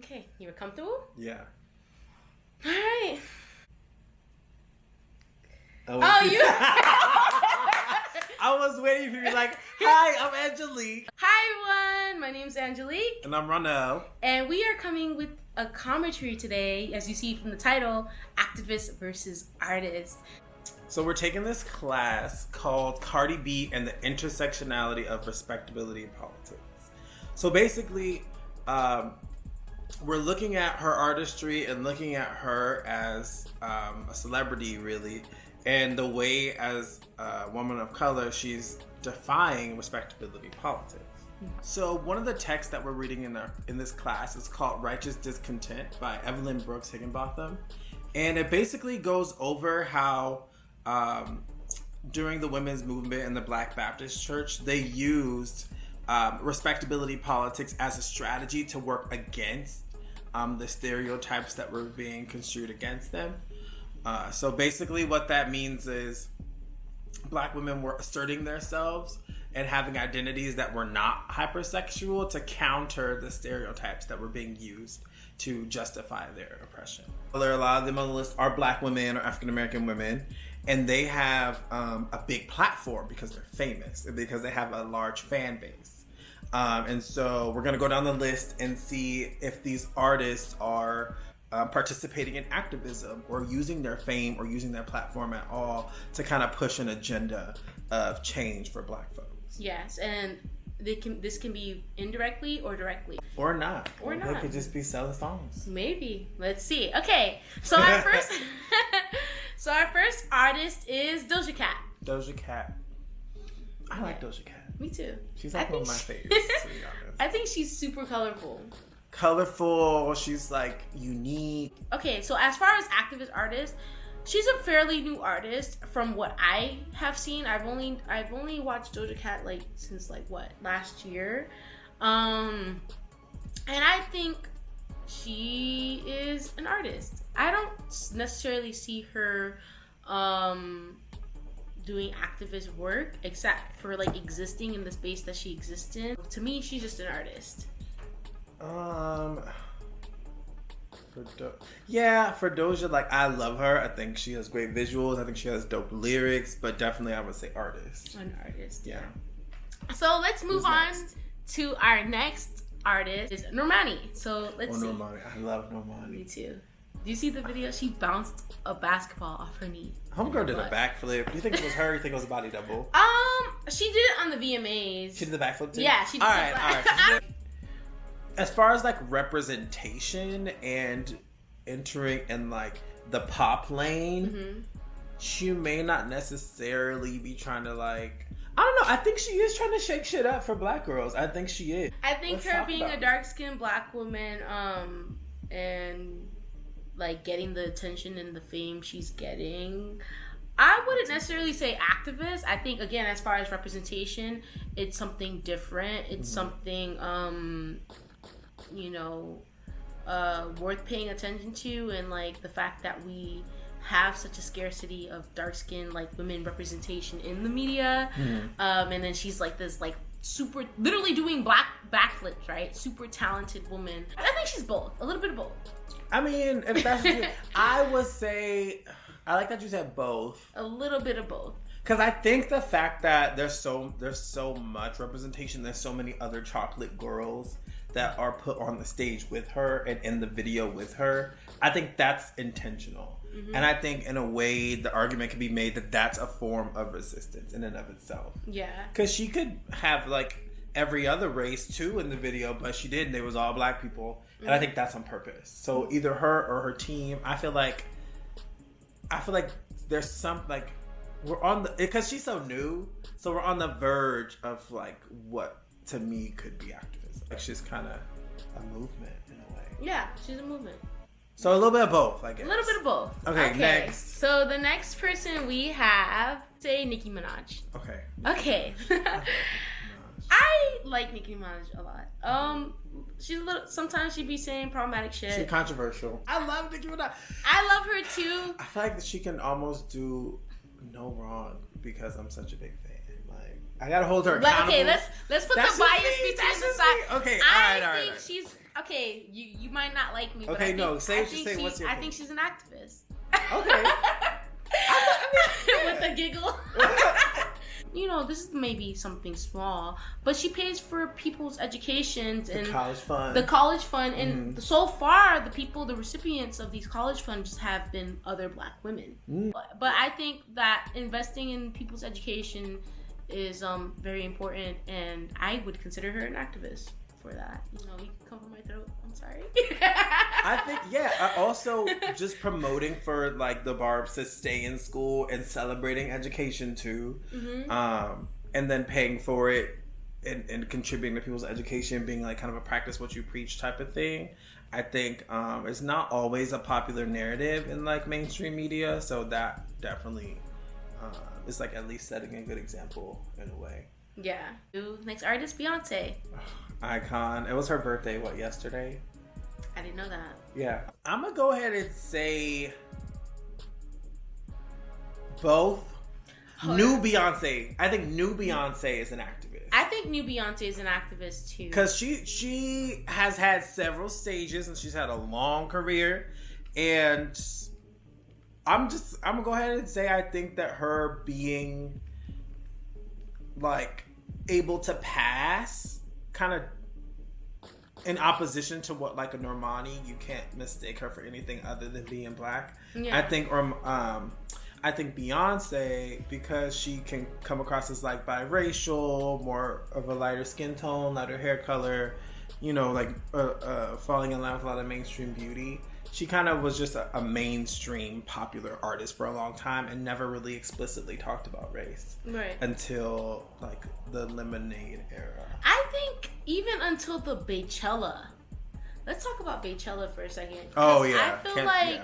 Okay, you were comfortable? Yeah. All right. Oh, you. I was waiting for you to be like, hi, I'm Angelique. Hi, everyone. My name's Angelique. And I'm Ronell. And we are coming with a commentary today, as you see from the title, Activist versus Artist. So we're taking this class called Cardi B and the Intersectionality of Respectability in Politics. So basically, we're looking at her artistry and looking at her as a celebrity, really, and the way as a woman of color she's defying respectability politics. So one of the texts that we're reading in this class is called Righteous Discontent by Evelyn Brooks Higginbotham. And it basically goes over how during the women's movement in the Black Baptist Church, they used respectability politics as a strategy to work against the stereotypes that were being construed against them. So basically what that means is Black women were asserting themselves and having identities that were not hypersexual to counter the stereotypes that were being used to justify their oppression. There are a lot of them on the list are Black women or African American women, and they have a big platform because they're famous, because they have a large fan base. And so we're going to go down the list and see if these artists are participating in activism or using their fame or using their platform at all to kind of push an agenda of change for Black folks. Yes, and this can be indirectly or directly. Or not. Or not. They could just be selling songs. Maybe. Let's see. Okay, so our first artist is Doja Cat. Doja Cat. I like Doja Cat. Me too. She's like one of my favorites, to be honest. I think she's super colorful. Colorful. She's like unique. Okay, so as far as activist artist, she's a fairly new artist from what I have seen. I've only watched Doja Cat like since like last year, and I think she is an artist. I don't necessarily see her doing activist work except for like existing in the space that she exists in. To me, she's just an artist. For Doja, like, I love her. I think she has great visuals. I think she has dope lyrics, but definitely I would say artist. An artist, yeah. So let's move on to our next artist, is Normani. So let's see. Normani. I love Normani. Me too. Do you see the video? She bounced a basketball off her knee. Homegirl did a backflip. Do you think it was her? You think it was a body double? She did it on the VMAs. She did the backflip too? Yeah, she did. All right. As far as like representation and entering in like the pop lane, she may not necessarily be trying to like, I don't know. I think she is trying to shake shit up for Black girls. I think she is. I think her being a dark-skinned Black woman, and like getting the attention and the fame she's getting, I wouldn't necessarily say activist. I think, again, as far as representation, it's something different. It's something worth paying attention to, and like the fact that we have such a scarcity of dark-skinned like women representation in the media, and then she's like this like super literally doing backflips, right? Super talented woman. I think she's both, a little bit of both. I mean, if that's what I would say, I like that you said both. A little bit of both. Because I think the fact that there's so much representation, there's so many other chocolate girls that are put on the stage with her and in the video with her, I think that's intentional. And I think in a way the argument can be made that that's a form of resistance in and of itself. Yeah. Because she could have like every other race too in the video, but she didn't. They was all Black people. And I think that's on purpose. So either her or her team, I feel like there's some like, we're on the, because she's so new, so we're on the verge of like what to me could be activism. Like she's kind of a movement in a way. Yeah, she's a movement. So a little bit of both, I guess. A little bit of both. Okay, next. So the next person we have, say Nicki Minaj. Okay. I like Nicki Minaj a lot. She's a little. Sometimes she be saying problematic shit. She's controversial. I love Nicki Minaj. I love her too. I feel like that she can almost do no wrong because I'm such a big fan. Like I gotta hold her accountable. But okay, let's put the bias aside. Okay, all right. She's Okay, you might not like me. But Okay, what's your I opinion? think she's an activist. Okay. With a giggle. You know, this is maybe something small, but she pays for people's educations and the college fund. And so far, the recipients of these college funds have been other Black women. But I think that investing in people's education is very important, and I would consider her an activist for that. You know, you can come from my throat. I'm sorry. I think, also just promoting for like the Barbs to stay in school and celebrating education too, and then paying for it and contributing to people's education, being like kind of a practice what you preach type of thing. I think it's not always a popular narrative in like mainstream media, so that definitely is like at least setting a good example in a way. Yeah. Next artist, Beyonce. Icon. It was her birthday, yesterday? I didn't know that. Yeah. I'm gonna go ahead and say both. New Beyonce. I think new Beyonce is an activist. I think new Beyonce is an activist too. Because she has had several stages and she's had a long career. And I'm gonna go ahead and say I think that her being like able to pass kind of in opposition to what like a Normani, you can't mistake her for anything other than being Black. Yeah. I think Beyonce, because she can come across as like biracial, more of a lighter skin tone, lighter hair color, you know, like falling in line with a lot of mainstream beauty. She kind of was just a mainstream popular artist for a long time and never really explicitly talked about race. Right. Until like the Lemonade era. I think even until the Beychella. Let's talk about Beychella for a second. Oh yeah. I feel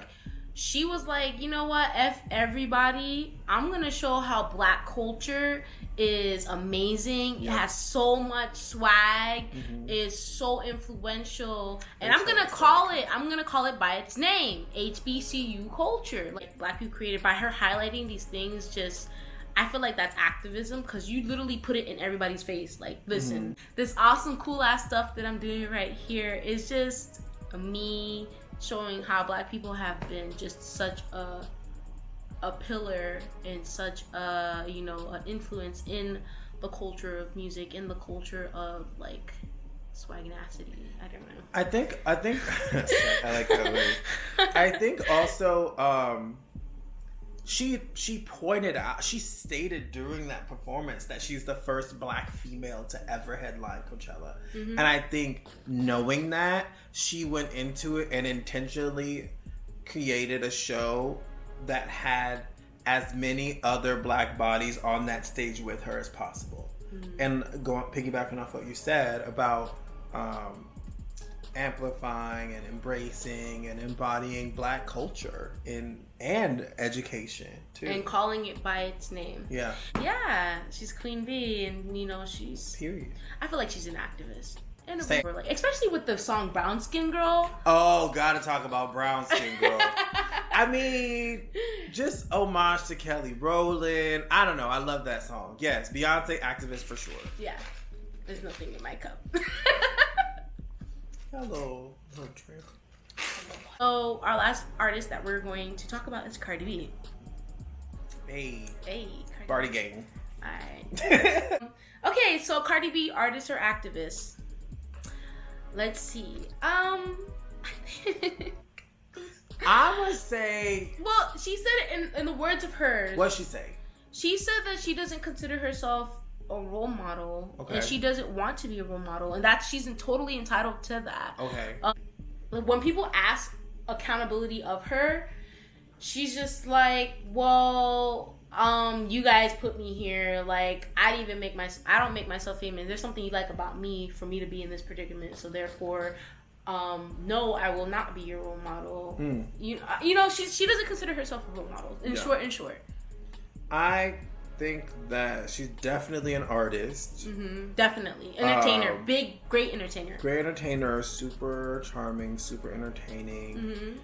she was like, you know what, F everybody. I'm going to show how Black culture is amazing. It has so much swag. Is so influential. And I'm going to call it by its name. HBCU culture. Like Black people created by her highlighting these things. Just, I feel like that's activism because you literally put it in everybody's face. Like, listen, this awesome, cool ass stuff that I'm doing right here is just me showing how Black people have been just such a pillar and such an influence in the culture of music, in the culture of like swagnacity. I don't know. I think I like that word. I think also she pointed out, she stated during that performance that she's the first Black female to ever headline Coachella. And I think knowing that, she went into it and intentionally created a show that had as many other Black bodies on that stage with her as possible. And piggybacking off what you said about amplifying and embracing and embodying Black culture and education too, and calling it by its name. Yeah, she's Queen Bee, and she's period. I feel like she's an activist. And especially with the song Brown Skin Girl. Oh, gotta talk about Brown Skin Girl. I mean, just homage to Kelly Rowland. I don't know. I love that song. Yes, Beyonce activist for sure. Yeah. There's nothing in my cup. Hello, trip. So, our last artist that we're going to talk about is Cardi B. Hey. Cardi B. Gang. Alright. Okay, so Cardi B, artist or activist? Let's see. I would say. Well, she said it in the words of hers. What'd she say? She said that she doesn't consider herself a role model, and she doesn't want to be a role model, and that she's totally entitled to that. Okay. When people ask accountability of her, she's just like, well, you guys put me here. Like, I don't make myself famous. There's something you like about me for me to be in this predicament. So therefore, no, I will not be your role model. You know, she doesn't consider herself a role model. In short. I think that she's definitely an artist. Definitely. Entertainer. Great entertainer. Great entertainer. Super charming, super entertaining.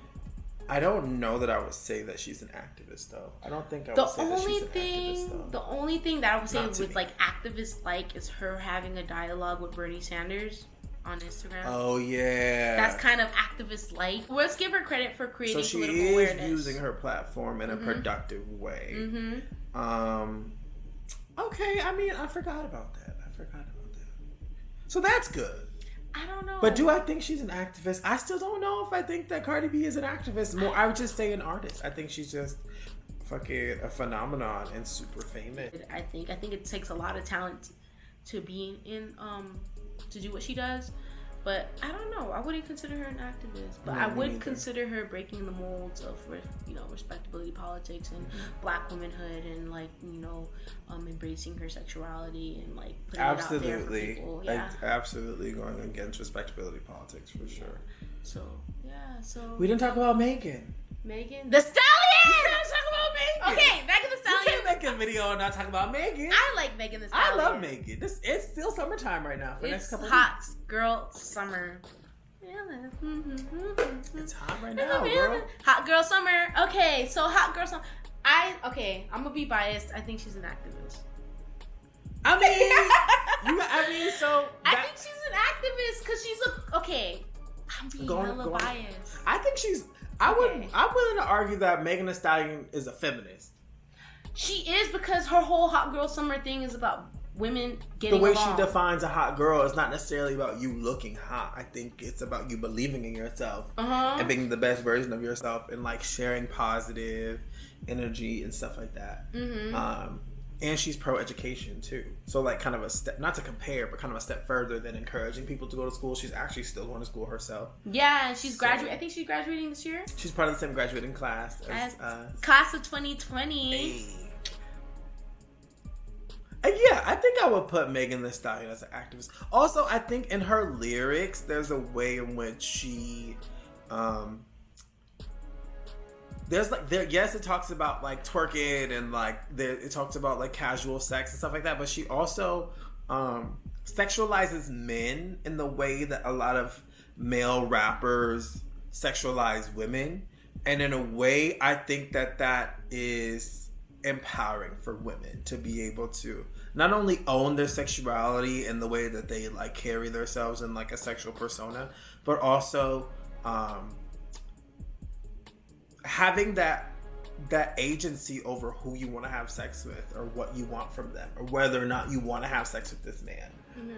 I don't know that I would say that she's an activist, though. I don't think I would say that she's an activist, though. The only thing that I would say with, like, activist-like is her having a dialogue with Bernie Sanders on Instagram. Oh, yeah. kind of activist-like. Let's give her credit for creating so she political is awareness. using her platform in a productive way. Mm-hmm. Okay, I mean, I forgot about that. So that's good. I don't know. But do I think she's an activist? I still don't know if I think that Cardi B is an activist. More, I would just say an artist. I think she's just fucking a phenomenon and super famous. I think it takes a lot of talent to be in to do what she does. But I don't know. I wouldn't consider her an activist. But I would consider her breaking the molds of, respectability politics and black womanhood and, embracing her sexuality and, putting it out there for people. Yeah. Absolutely going against respectability politics for sure. So. We didn't talk about Megan. Megan Thee Stallion! You can't talk about Megan! Okay, Megan Thee Stallion. You can't make a video and not talk about Megan. I like Megan Thee Stallion. I love Megan. It's still summertime right now for the next couple hot weeks. Girl summer. It's hot right now, girl. Hot girl summer. Okay, so hot girl summer. I'm gonna be biased. I think she's an activist. I think she's an activist because she's I'm being hella biased. I think she's. I'm willing to argue that Megan Thee Stallion is a feminist. She is, because her whole hot girl summer thing is about women getting the way along. she defines a hot girl is not necessarily about you looking hot. I think it's about you believing in yourself and being the best version of yourself and sharing positive energy and stuff like that. And she's pro-education too, so kind of a step, not to compare, but kind of a step further than encouraging people to go to school. She's actually still going to school herself. Yeah, she's graduating. I think she's graduating this year. She's part of the same graduating class as class of 2020. Hey. And yeah, I think I would put Megan Thee Stallion as an activist. Also, I think in her lyrics, there's a way in which she, yes, it talks about twerking and it talks about casual sex and stuff like that, but she also sexualizes men in the way that a lot of male rappers sexualize women, and in a way I think that is empowering for women to be able to not only own their sexuality and the way that they carry themselves in a sexual persona, but also having that agency over who you want to have sex with, or what you want from them, or whether or not you want to have sex with this man,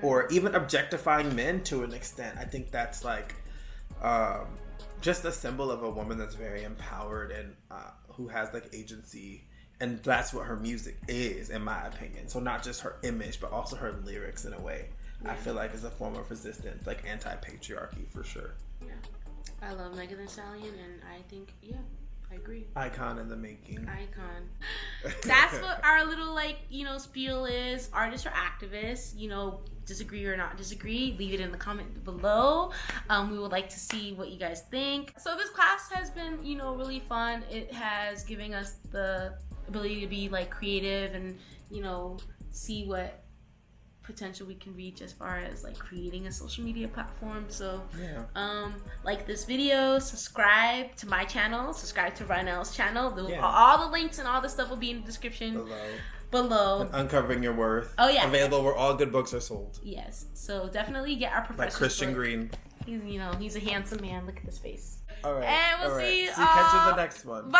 or even objectifying men to an extent. I think that's just a symbol of a woman that's very empowered and who has agency, and that's what her music is, in my opinion. So not just her image, but also her lyrics in a way. I feel is a form of resistance, anti-patriarchy for sure. Yeah. I love Megan Thee Stallion, and I think, I agree. Icon in the making. Icon. That's what our little, spiel is. Artists or activists, disagree or not disagree, leave it in the comment below. We would like to see what you guys think. So this class has been, really fun. It has given us the ability to be, creative and, see what potential we can reach as far as creating a social media platform. So like this video, subscribe to my channel, subscribe to Rhinell's channel. All the links and all the stuff will be in the description below. And Uncovering Your Worth. Oh yeah, available where all good books are sold. Yes, so definitely get our professor's By Christian book. Green. He's a handsome man. Look at his face. All right, and we'll see you. Catch you in the next one. Bye.